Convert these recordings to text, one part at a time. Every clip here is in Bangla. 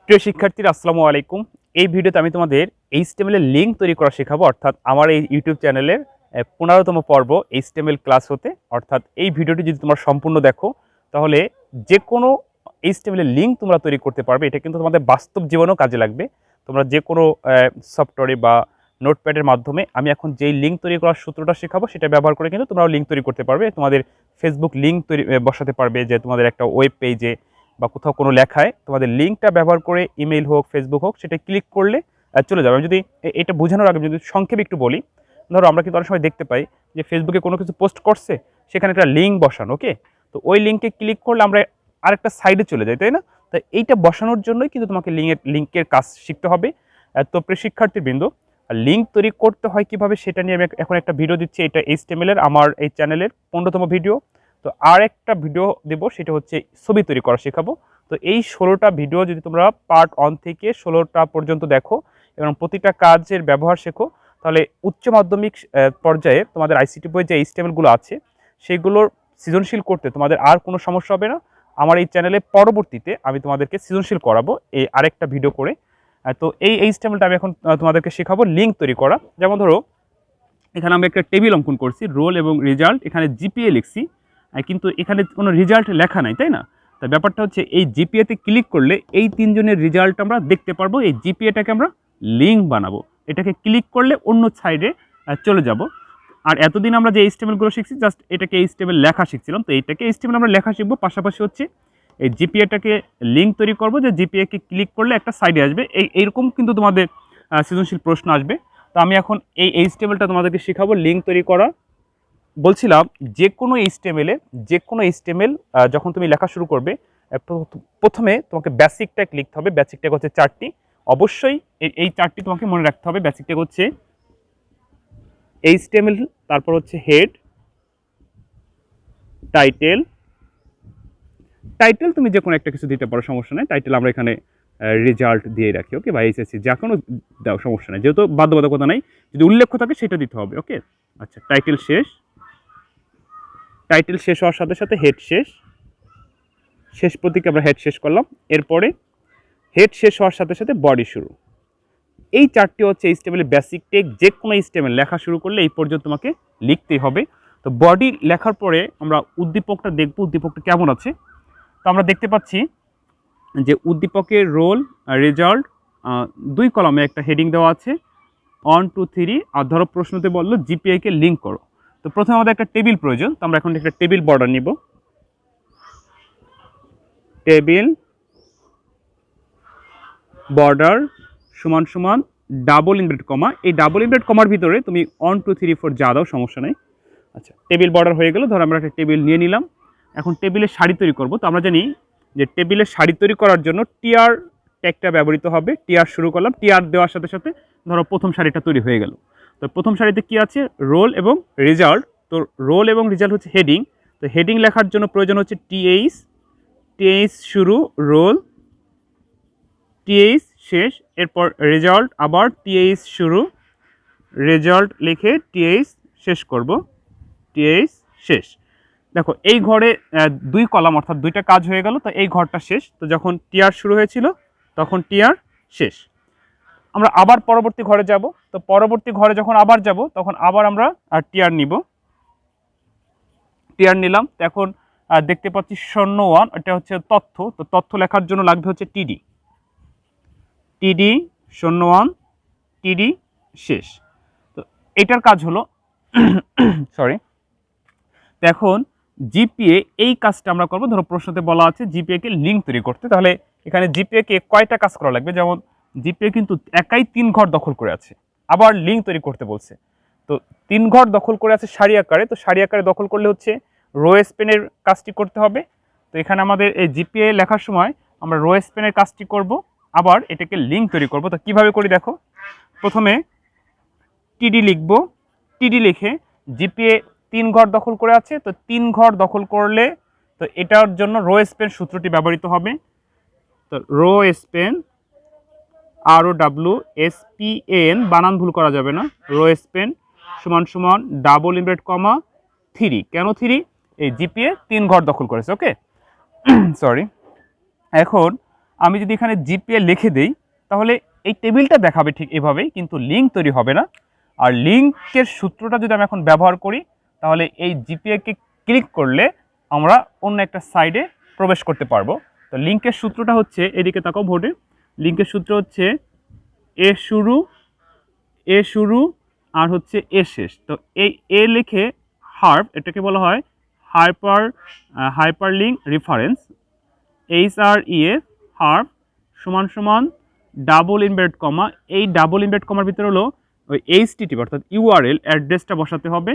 প্রিয় শিক্ষার্থীরা আসসালামু আলাইকুম। এই ভিডিওতে আমি তোমাদের HTML এর লিঙ্ক তৈরি করা শেখাবো, অর্থাৎ আমার এই ইউটিউব চ্যানেলের 15তম পর্ব HTML ক্লাস হতে। অর্থাৎ এই ভিডিওটি যদি তোমরা সম্পূর্ণ দেখো তাহলে যে কোনো HTML এর লিঙ্ক তোমরা তৈরি করতে পারবে। এটা কিন্তু তোমাদের বাস্তব জীবনেও কাজে লাগবে। তোমরা যে কোনো সফটওয়্যারে বা নোটপ্যাডের মাধ্যমে আমি এখন যেই লিঙ্ক তৈরি করার সূত্রটা শেখাবো সেটা ব্যবহার করে কিন্তু তোমরাও লিঙ্ক তৈরি করতে পারবে। তোমাদের ফেসবুক লিঙ্ক তৈরি বসাতে পারবে, যে তোমাদের একটা ওয়েব পেজে বা কোথাও কোনো লেখায় তোমাদের লিঙ্কটা ব্যবহার করে ইমেইল হোক, ফেসবুক হোক, সেটা ক্লিক করলে চলে যাবে। আমি যদি এটা বোঝানোর আগে যদি সংক্ষেপে একটু বলি, ধরো আমরা কিন্তু অনেক সময় দেখতে পাই যে ফেসবুকে কোনো কিছু পোস্ট করছে, সেখানে একটা লিঙ্ক বসানো, ওকে, তো ওই লিঙ্কে ক্লিক করলে আমরা আরেকটা সাইডে চলে যাই, তাই না? তো এইটা বসানোর জন্যই কিন্তু তোমাকে লিঙ্কের কাজ শিখতে হবে। তো প্রিয় শিক্ষার্থীবৃন্দ, লিঙ্ক তৈরি করতে হয় কিভাবে সেটা নিয়ে আমি এখন একটা ভিডিও দিচ্ছি। এটা HTML এর আমার এই চ্যানেলের 15তম ভিডিও। তো আর একটা ভিডিও দেব, সেটা হচ্ছে ছবি তৈরি করা শেখাবো। তো এই 16টা ভিডিও যদি তোমরা পার্ট 1 থেকে 16টা পর্যন্ত দেখো এবং প্রতিটা কাজের ব্যবহার শেখো, তাহলে উচ্চ মাধ্যমিক পর্যায়ে তোমাদের আইসিটি বইয়ে যে HTML গুলো আছে সেগুলোর সৃজনশীল করতে তোমাদের আর কোনো সমস্যা হবে না। আমার এই চ্যানেলে পরবর্তীতে আমি তোমাদেরকে সৃজনশীল করাবো এই আরেকটা ভিডিও করে। তো এই HTMLটা আমি এখন তোমাদেরকে শেখাবো লিঙ্ক তৈরি করা। যেমন ধরো এখানে আমি একটা টেবিল অঙ্কন করছি, রোল এবং রেজাল্ট, এখানে জিপিএ লিখছি, কিন্তু এখানে কোনো রেজাল্ট লেখা নাই, তাই না? তো ব্যাপারটা হচ্ছে এই জিপিএতে ক্লিক করলে এই তিনজনের রেজাল্ট আমরা দেখতে পারবো। এই জিপিএটাকে আমরা লিঙ্ক বানাবো, এটাকে ক্লিক করলে অন্য সাইডে চলে যাব। আর এতদিন আমরা যে HTML গুলো শিখছি, জাস্ট এটাকে HTML লেখা শিখছিলাম, তো এইটাকে HTML আমরা লেখা শিখবো। পাশাপাশি হচ্ছে এই জিপিএটাকে লিঙ্ক তৈরি করবো, যে জিপিএকে ক্লিক করলে একটা সাইডে আসবে। এইরকম কিন্তু তোমাদের সৃজনশীল প্রশ্ন আসবে। তো আমি এখন এই HTMLটা তোমাদেরকে শেখাবো লিঙ্ক তৈরি করা। বলছিলাম যে কোনো HTML যখন তুমি লেখা শুরু করবে, প্রথমে তোমাকে বেসিক ট্যাগ লিখতে হবে। বেসিক ট্যাগ হচ্ছে 4টি, অবশ্যই এই 4টি তোমাকে মনে রাখতে হবে। বেসিক ট্যাগ হচ্ছে HTML, তারপর হচ্ছে হেড, টাইটেল তুমি যে কোনো একটা কিছু দিতে পারো, সমস্যা নেই। টাইটেল আমরা এখানে রেজাল্ট দিয়ে রাখি, ওকে, বা HSC যা কোনো দাও, সমস্যা নেই, যেহেতু বাধ্যবাধকতা নাই, যদি উল্লেখ্য থাকে সেটা দিতে হবে, ওকে। আচ্ছা, টাইটেল শেষ হওয়ার সাথে সাথে হেড শেষ প্রতীকে আমরা হেড শেষ করলাম। এরপরে হেড শেষ হওয়ার সাথে সাথে বডি শুরু। এই 4টি হচ্ছে HTML এর বেসিক ট্যাগ। যে কোনো HTML লেখা শুরু করলে এই পর্যন্ত তোমাকে লিখতেই হবে। তো বডি লেখার পরে আমরা উদ্দীপকটা দেখব, উদ্দীপকটা কেমন আছে। তো আমরা দেখতে পাচ্ছি যে উদ্দীপকের রোল, রেজাল্ট, 2 কলামে একটা হেডিং দেওয়া আছে 1 2 3। আর ধরো প্রশ্নতে বললো জিপিএ কে লিঙ্ক করো। তো প্রথমে আমাদের একটা টেবিল প্রয়োজন, তো আমরা এখন একটা টেবিল বর্ডার নিব। টেবিল বর্ডার সমান সমান ডাবল ইনভার্টেড কমা। এই ডাবল ইনভার্টেড কমার ভিতরে তুমি 1 2 3 4 যা দাও, সমস্যা নেই। আচ্ছা, টেবিল বর্ডার হয়ে গেল। ধরো আমরা একটা টেবিল নিয়ে নিলাম। এখন টেবিলের সারি তৈরি করব। তো আমরা জানি যে টেবিলের সারি তৈরি করার জন্য টিআর ট্যাগটা ব্যবহৃত হবে। টিআর শুরু করলাম, টিআর দেওয়ার সাথে সাথে ধরো প্রথম সারিটা তৈরি হয়ে গেল। তো প্রথম সারিতে কি আছে? রোল এবং রেজাল্ট। তো রোল এবং রেজাল্ট হচ্ছে হেডিং। তো হেডিং লেখার জন্য প্রয়োজন হচ্ছে টিএইচ শুরু, রোল, টিএইচ শেষ, এরপর রেজাল্ট, আবার টিএইচ শুরু, রেজাল্ট লিখে টিএইচ শেষ করব, টিএইচ শেষ। দেখো এই ঘরে 2 কলাম, অর্থাৎ 2টা কাজ হয়ে গেল। তো এই ঘরটা শেষ। তো যখন টিআর শুরু হয়েছিল তখন টিআর শেষ। আমরা আবার পরবর্তী ঘরে যাব। তো পরবর্তী ঘরে যখন আবার যাব তখন আবার আমরা টিআর নিব, টিআর নিলাম। তো এখন দেখতে পাচ্ছি 01, এটা হচ্ছে তথ্য। তো তথ্য লেখার জন্য লাগবে হচ্ছে টিডি 01, টিডি শেষ। তো এটার কাজ হলো সরি। তো এখন জিপিএ এই কাজটা আমরা করবো। ধরো প্রশ্নতে বলা আছে জিপিএ কে লিঙ্ক তৈরি করতে, তাহলে এখানে জিপিএ কে কয়টা কাজ করা লাগবে? যেমন জিপিএ কিন্তু একাই 3 ঘর দখল করে আছে, আবার লিঙ্ক তৈরি করতে বলছে। তো 3 ঘর দখল করে আছে সারি আকারে। তো সারি আকারে দখল করলে হচ্ছে রো স্পেনের কাজটি করতে হবে। তো এখানে আমাদের এই জিপিএ লেখার সময় আমরা রো স্পেনের কাজটি করব, আবার এটাকে লিঙ্ক তৈরি করব। তো কিভাবে করি দেখো, প্রথমে টিডি লিখব। টিডি লিখে জিপিএ 3 ঘর দখল করে আছে, তো 3 ঘর দখল করলে তো এটার জন্য রো স্পেন সূত্রটি ব্যবহৃত হবে। তো রো স্পেন, ROWSPN, বানান ভুল করা যাবে না, রো স্পেন সমান সমান ডাবল ইনভার্টেড কমা 3। কেন 3? এই জিপিএ 3 ঘর দখল করেছে, ওকে, সরি। এখন আমি যদি এখানে জিপিএ লিখে দেই তাহলে এই টেবিলটা দেখাবে ঠিক এভাবেই, কিন্তু লিঙ্ক তৈরি হবে না। আর লিঙ্কের সূত্রটা যদি আমি এখন ব্যবহার করি তাহলে এই জিপিএকে ক্লিক করলে আমরা অন্য একটা সাইডে প্রবেশ করতে পারবো। তো লিঙ্কের সূত্রটা হচ্ছে, এদিকে তাকাও বোর্ডে, লিঙ্কের সূত্র হচ্ছে এ শুরু আর হচ্ছে এ শেষ। তো এই এ লিখে হার্প, এটাকে বলা হয় হাইপারলিঙ্ক রেফারেন্স, HREF হার্প সমান সমান ডাবল ইনভার্টেড কমা, এই ডাবল ইনভার্টেড কমার ভিতরে হলো ওই HTTP অর্থাৎ URL অ্যাড্রেসটা বসাতে হবে,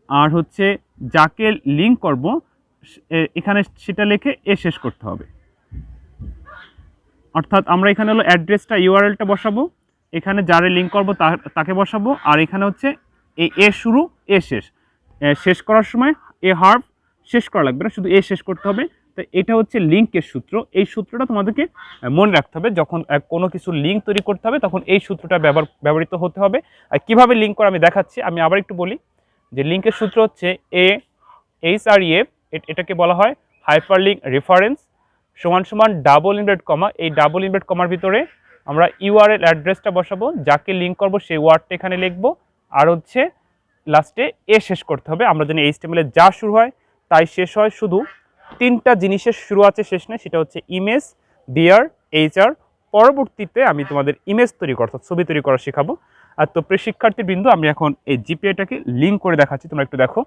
আর হচ্ছে যাকে লিঙ্ক করব এখানে সেটা লিখে এ শেষ করতে হবে। অর্থাৎ আমরা এখানে হলো অ্যাড্রেসটা URLটা বসাবো, এখানে যারে লিঙ্ক করব তাকে বসাবো, আর এখানে হচ্ছে এই এ শুরু এ শেষ, শেষ করার সময় এ হার্প শেষ করা লাগবে না, শুধু এ শেষ করতে হবে। তো এটা হচ্ছে লিঙ্কের সূত্র। এই সূত্রটা তোমাদেরকে মনে রাখতে হবে, যখন কোনো কিছু লিঙ্ক তৈরি করতে হবে তখন এই সূত্রটা ব্যবহৃত হতে হবে। আর কীভাবে লিঙ্ক করা আমি দেখাচ্ছি। আমি আবার একটু বলি যে লিঙ্কের সূত্র হচ্ছে HREF, এটাকে বলা হয় হাইপারলিঙ্ক রেফারেন্স সমান সমান ডাবল ইনভার্টেড কমা, এই ডাবল ইনভার্টেড কমার ভিতরে আমরা URL অ্যাড্রেসটা বসাবো, যাকে লিঙ্ক করবো সেই ওয়ার্ডটা এখানে লিখবো, আর হচ্ছে লাস্টে এ শেষ করতে হবে। আমরা জানি HTML এ যা শুরু হয় তাই শেষ হয়, শুধু তিনটা জিনিসের শুরু আছে শেষ নেই, সেটা হচ্ছে ইমেজ, ডিয়ার, HR। পরবর্তীতে আমি তোমাদের ইমেজ তৈরি করা অর্থাৎ ছবি তৈরি করা শেখাবো। আর তো প্রিয় শিক্ষার্থীবৃন্দ, আমি এখন এই জিপিএটাকে লিঙ্ক করে দেখাচ্ছি, তোমরা একটু দেখো।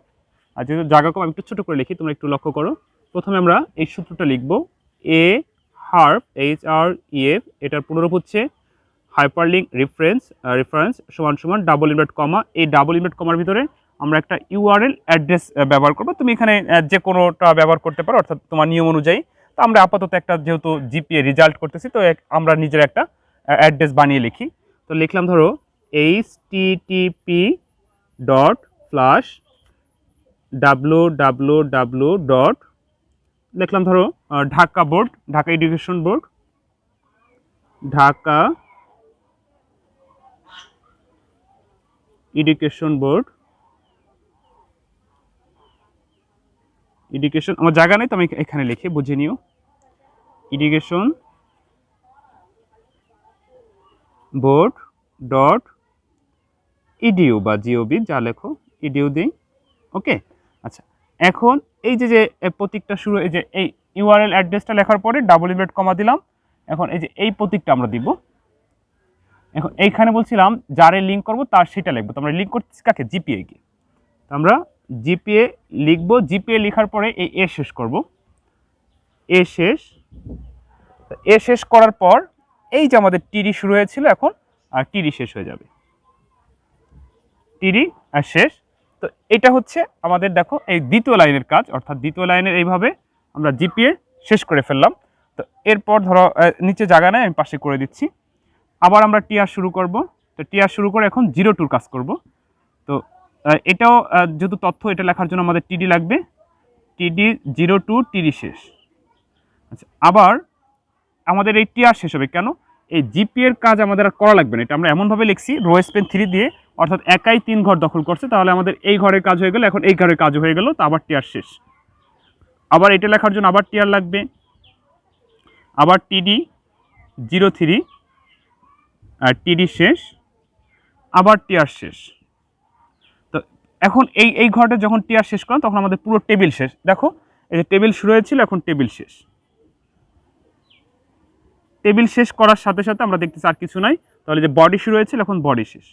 আর যেহেতু জায়গা কম আমি একটু ছোটো করে লিখি, তোমরা একটু লক্ষ্য করো। প্রথমে আমরা এই সূত্রটা লিখবো, এ হার্প HREF, এটার পুনরূপ হচ্ছে হাইপারলিঙ্ক রেফারেন্স সমান সমান ডাবল ইনভার্টেড কমা, এই ডাবল ইনভার্টেড কমার ভিতরে আমরা একটা URL অ্যাড্রেস ব্যবহার করবো। তুমি এখানে যে কোনোটা ব্যবহার করতে পারো অর্থাৎ তোমার নিয়ম অনুযায়ী। তো আমরা আপাতত একটা যেহেতু জিপিএ রেজাল্ট করতেছি, তো আমরা নিজের একটা অ্যাড্রেস বানিয়ে লিখি। তো লিখলাম ধরো http://www. লিখলাম ধরো Dhaka education board, Dhaka education আমার জায়গা নেই তো আমি এখানে লিখে বুঝে নিও, এডুকেশন বোর্ড ডট ইডিউ বা জিওবি যা লেখো, ইডিউ দিই। ওকে, আচ্ছা এখন এই যে প্রতীকটা শুরু, এই যে এই URL অ্যাড্রেসটা লেখার পরে ডাবল ইনভার্টেড কমা দিলাম। এখন এই যে এই প্রতীকটা আমরা দিব। এখন এইখানে বলছিলাম যারে লিঙ্ক করব তার সেটা লিখবো। তো আমরা লিঙ্ক করতেছি কাকে? জিপিএ কে। আমরা জিপিএ লিখবো, জিপিএ লেখার পরে এই এ শেষ করব, এ শেষ করার পর এই যে আমাদের টিডি শুরু হয়েছিল এখন আর টিডি শেষ হয়ে যাবে, টিডি আর শেষ। তো এটা হচ্ছে আমাদের দেখো এই দ্বিতীয় লাইনের কাজ, অর্থাৎ দ্বিতীয় লাইনের এইভাবে আমরা জিপিএ শেষ করে ফেললাম। তো এরপর ধরো নিচে জায়গা নেই, আমি পাশে করে দিচ্ছি। আবার আমরা টিআর শুরু করব। তো টিআর শুরু করে এখন 02 কাজ করব। তো এটাও যেহেতু তথ্য, এটা লেখার জন্য আমাদের টিডি লাগবে, টিডি 02 টিডি শেষ। আচ্ছা, আবার আমাদের এই টিআর শেষ হবে কেন? এই জিপিএর কাজ আমাদের আর করা লাগবে না। এটা আমরা এমনভাবে লিখছি রো স্পেন 3 দিয়ে, অর্থাৎ একাই 3 ঘর দখল করছে, তাহলে আমাদের এই ঘরের কাজ হয়ে গেল, এখন এই ঘরের কাজ হয়ে গেল। তো আবার টিআর শেষ। আবার এটা লেখার জন্য আবার টিআর লাগবে, আবার টিডি 03 আর টিডি শেষ, আবার টিআর শেষ। তো এখন এই ঘরটা যখন টিআর শেষ করলাম তখন আমাদের পুরো টেবিল শেষ। দেখো এই যে টেবিল শুরু হয়েছিল, এখন টেবিল শেষ। টেবিল শেষ করার সাথে সাথে আমরা দেখতেছি আর কিছু নাই, তাহলে যে বডি শুরু হয়েছিল এখন বডি শেষ।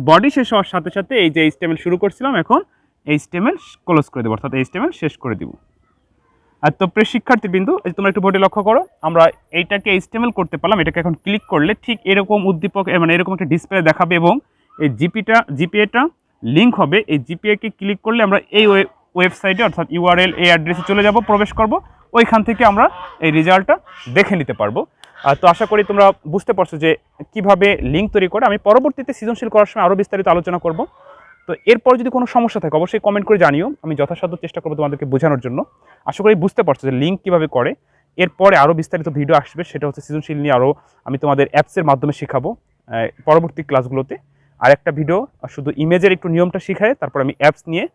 বডি শেষ হওয়ার সাথে সাথে এই যে HTML শুরু করছিলাম এখন HTML ক্লোজ করে দেবো, অর্থাৎ HTML শেষ করে দিব। আর তো প্রিয় শিক্ষার্থীবৃন্দ, তোমরা একটু বোর্ডে লক্ষ্য করো, আমরা এইটাকে HTML করতে পারলাম। এটাকে এখন ক্লিক করলে ঠিক এরকম উদ্দীপক, মানে এরকম একটা ডিসপ্লে দেখাবে এবং এই জিপিএটা লিঙ্ক হবে। এই জিপিএকে ক্লিক করলে আমরা এই ওয়েবসাইটে অর্থাৎ URL এই অ্যাড্রেসে চলে যাব, প্রবেশ করব, ওইখান থেকে আমরা এই রেজাল্টটা দেখে নিতে পারবো। তো আশা করি তোমরা বুঝতে পারছো যে কিভাবে লিঙ্ক তৈরি করে। আমি পরবর্তীতে সৃজনশীল করার সময় আরও বিস্তারিত আলোচনা করব। তো এরপর যদি কোনো সমস্যা থাকে অবশ্যই কমেন্ট করে জানিও, আমি যথাসাধ্য চেষ্টা করবো তোমাদেরকে বোঝানোর জন্য। আশা করি বুঝতে পারছো যে লিঙ্ক কীভাবে করে। এরপরে আরও বিস্তারিত ভিডিও আসবে, সেটা হচ্ছে সৃজনশীল নিয়ে আরও আমি তোমাদের অ্যাপসের মাধ্যমে শেখাবো পরবর্তী ক্লাসগুলোতে। আর একটা ভিডিও শুধু ইমেজের একটু নিয়মটা শিখায়, তারপর আমি অ্যাপস নিয়ে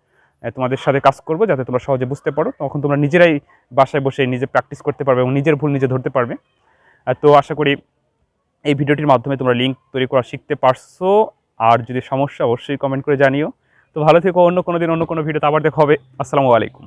তোমাদের সাথে কাজ করব, যাতে তোমরা সহজে বুঝতে পারো। তখন তোমরা নিজেরাই বাসায় বসে নিজে প্র্যাকটিস করতে পারবে এবং নিজের ভুল নিজে ধরতে পারবে। তো আশা করি এই ভিডিওটির মাধ্যমে তোমরা লিঙ্ক তৈরি করা শিখতে পারছো। আর যদি সমস্যা অবশ্যই কমেন্ট করে জানিও। তো ভালো থেকো, অন্য কোনো দিন অন্য কোনো ভিডিওতে আবার দেখা হবে। আসসালামু আলাইকুম।